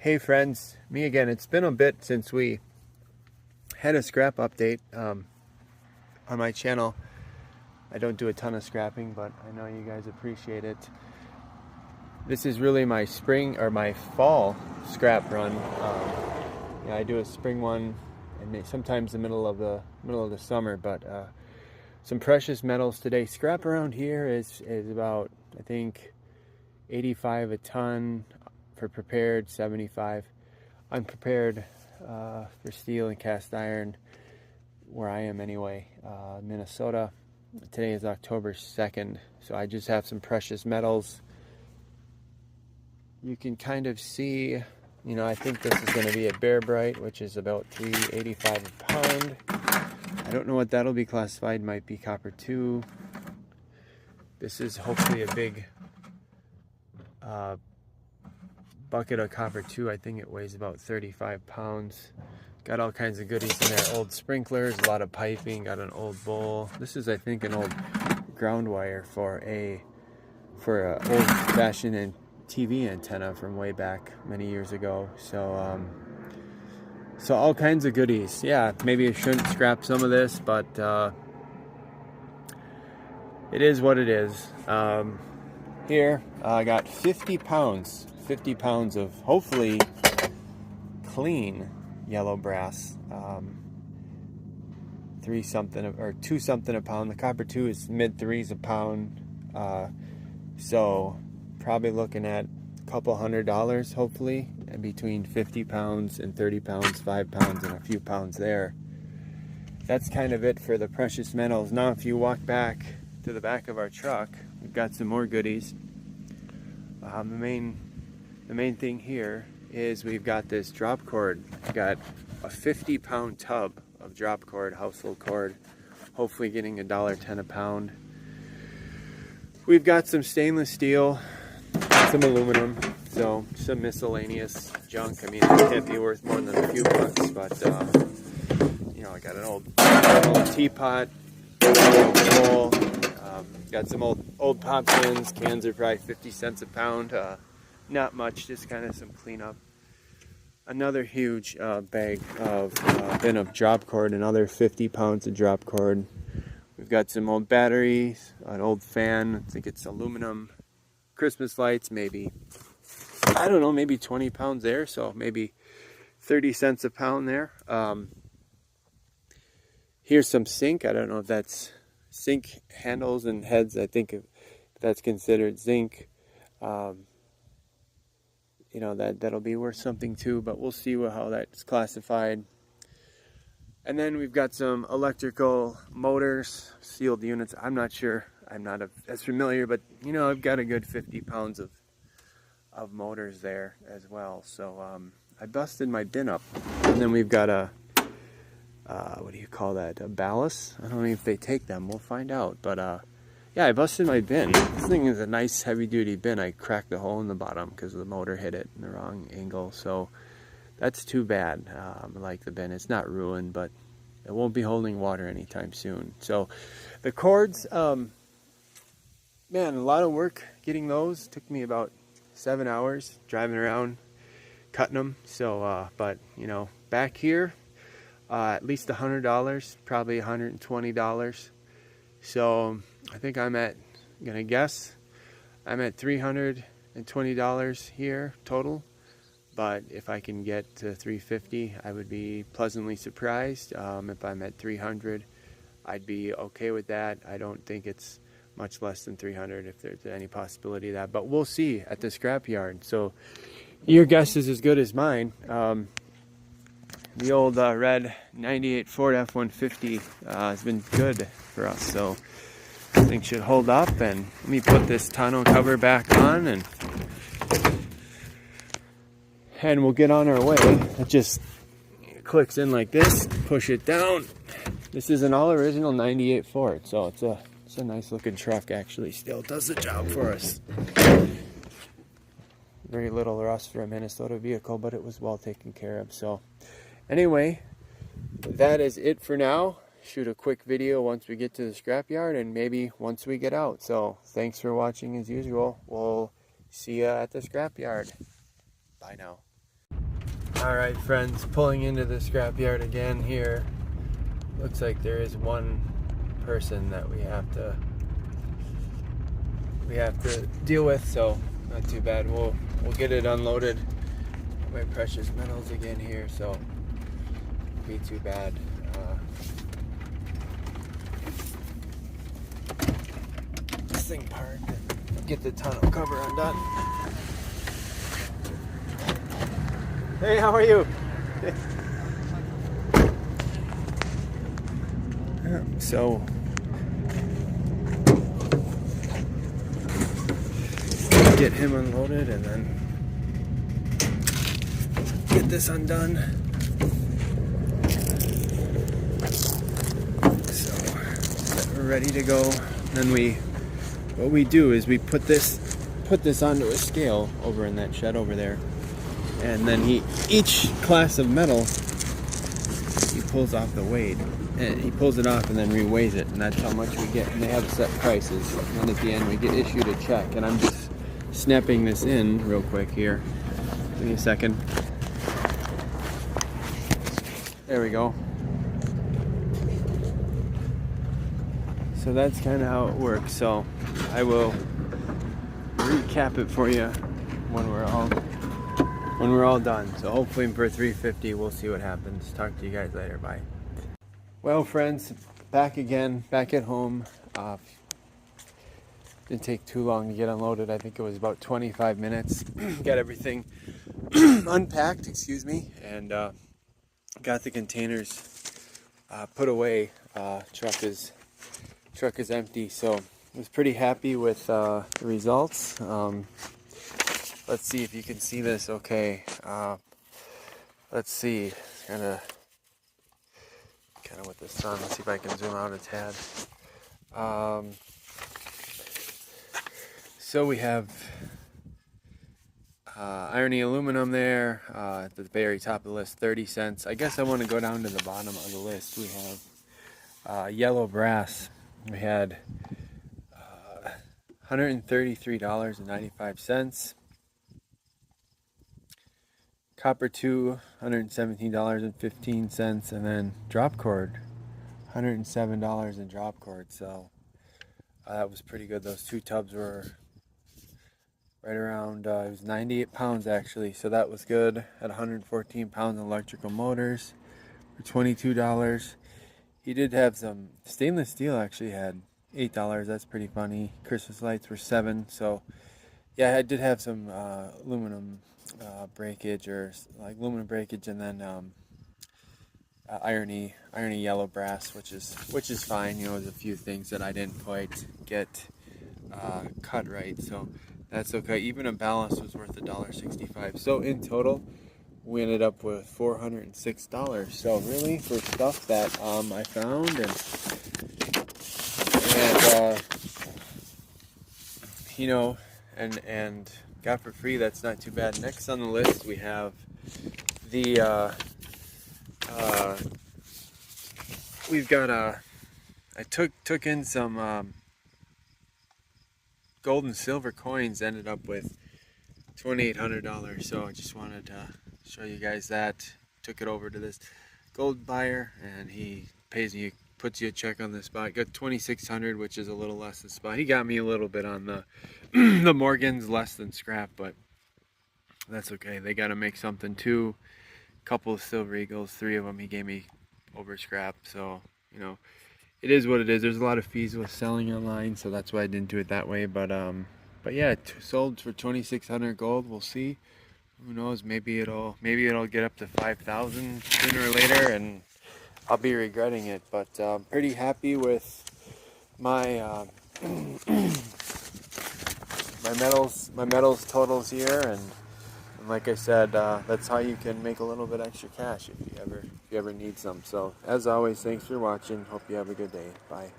Hey friends, me again. It's been a bit since we had a scrap update on my channel. I don't do a ton of scrapping, but I know you guys appreciate it. This is really my spring or my fall scrap run. I do a spring one and sometimes the middle of the summer, but some precious metals today. Scrap around here is about, I think, 85 a ton for prepared, 75 unprepared for steel and cast iron, where I am anyway, Minnesota. Today is October 2nd, so I just have some precious metals. You can kind of see, I think this is going to be a Bear Bright, which is about $3.85 a pound. I don't know what that'll be classified, might be copper 2. This is hopefully a big bucket of copper 2. I think it weighs about 35 pounds. Got all kinds of goodies in there. Old sprinklers, a lot of piping, got an old bowl. This is, I think, an old ground wire for a old-fashioned TV antenna from way back many years ago. So all kinds of goodies. Yeah, maybe I shouldn't scrap some of this, but it is what it is. Here I got 50 pounds of hopefully clean yellow brass. 3 something or 2 something a pound. The copper 2 is mid 3s a pound. So probably looking at a couple $100 hopefully, and between 50 pounds and 30 pounds, 5 pounds and a few pounds there. That's kind of it for the precious metals. Now if you walk back to the back of our truck, we've got some more goodies. The main thing here is we've got this drop cord. We've got a 50-pound tub of drop cord, household cord, hopefully getting $1.10 a pound. We've got some stainless steel, some aluminum, so some miscellaneous junk. I mean, it can't be worth more than a few bucks, but I got an old teapot, bowl, got some old pop cans. Cans are probably 50 cents a pound. Not much, just kind of some cleanup. Another huge bag of bin of drop cord, another 50 pounds of drop cord. We've got some old batteries, an old fan, I think it's aluminum, Christmas lights, maybe, I don't know, maybe 20 pounds there, so maybe 30 cents a pound there. Here's some zinc. I don't know if that's zinc handles and heads. I think if that's considered zinc. That'll be worth something too, but we'll see how that's classified. And then we've got some electrical motors, sealed units. I'm not sure. I'm not as familiar, but I've got a good 50 pounds of motors there as well. So I busted my bin up. And then we've got a what do you call that? A ballast? I don't know if they take them. We'll find out. But yeah, I busted my bin. This thing is a nice heavy-duty bin. I cracked the hole in the bottom because the motor hit it in the wrong angle. So that's too bad. I like the bin. It's not ruined, but it won't be holding water anytime soon. So the cords, man, a lot of work getting those. Took me about 7 hours driving around, cutting them. So, but, back here, at least $100, probably $120. So I think I'm at $320 here total, but if I can get to $350, I would be pleasantly surprised. If I'm at $300, I'd be okay with that. I don't think it's much less than $300 if there's any possibility of that, but we'll see at the scrapyard. So your guess is as good as mine. The old red 98 Ford F-150 has been good for us, so I think should hold up. And let me put this tonneau cover back on, and we'll get on our way. It just clicks in like this, push it down. This is an all original 98 Ford, so it's a nice looking truck. Actually still does the job for us. Very little rust for a Minnesota vehicle, but it was well taken care of. So anyway, that is it for now. Shoot a quick video once we get to the scrapyard, and maybe once we get out. So thanks for watching as usual. We'll see you at the scrapyard. Bye now. Alright friends, pulling into the scrapyard again here. Looks like there is one person that we have to deal with, so not too bad. We'll get it unloaded. My precious metals again here, so won't be too bad. This thing parked and get the tonneau cover undone. Hey, how are you? So get him unloaded and then get this undone. So we're ready to go. Then what we do is we put this onto a scale over in that shed over there, and then each class of metal he pulls off the weight. And he pulls it off and then re-weighs it, and that's how much we get. And they have set prices. And then at the end we get issued a check. And I'm just snapping this in real quick here. Give me a second. There we go. So that's kind of how it works. So I will recap it for you when we're all done. So hopefully for $350, we'll see what happens. Talk to you guys later. Bye. Well, friends, back again, back at home. Didn't take too long to get unloaded. I think it was about 25 minutes. Got everything unpacked, excuse me, and got the containers put away. Truck is empty, so I was pretty happy with the results. Let's see if you can see this okay. Let's see, kind of with the sun. Let's see if I can zoom out a tad. So we have Irony aluminum there at the very top of the list, 30 cents. I guess I want to go down to the bottom of the list. We have yellow brass. We had $133.95. Copper 2, $117.15, and then drop cord, $107 in drop cord. So that was pretty good. Those two tubs were right around, it was 98 pounds actually, so that was good. At 114 pounds in electrical motors for $22. He did have some stainless steel, actually had $8. That's pretty funny. Christmas lights were $7. So yeah, I did have some aluminum breakage, or like aluminum breakage, and then irony yellow brass, which is fine. You know, there's a few things that I didn't quite get cut right, so that's okay. Even a ballast was worth $1.65. So in total, we ended up with $406. So really, for stuff that I found and you know, and got for free, that's not too bad. Next on the list, we have the we've got I took in some gold and silver coins, ended up with $2,800. So I just wanted to show you guys that. Took it over to this gold buyer, and he pays you, puts you a check on the spot. Got $2,600, which is a little less than spot. He got me a little bit on the the Morgans, less than scrap, but that's okay. They got to make something too. Couple of Silver Eagles, 3 of them he gave me over scrap. So you know, it is what it is. There's a lot of fees with selling online, so that's why I didn't do it that way. But yeah, sold for $2,600 gold. We'll see. Who knows? Maybe it'll get up to 5,000 sooner or later, and I'll be regretting it. But pretty happy with my my metals totals here, and like I said, that's how you can make a little bit extra cash if you ever need some. So as always, thanks for watching. Hope you have a good day. Bye.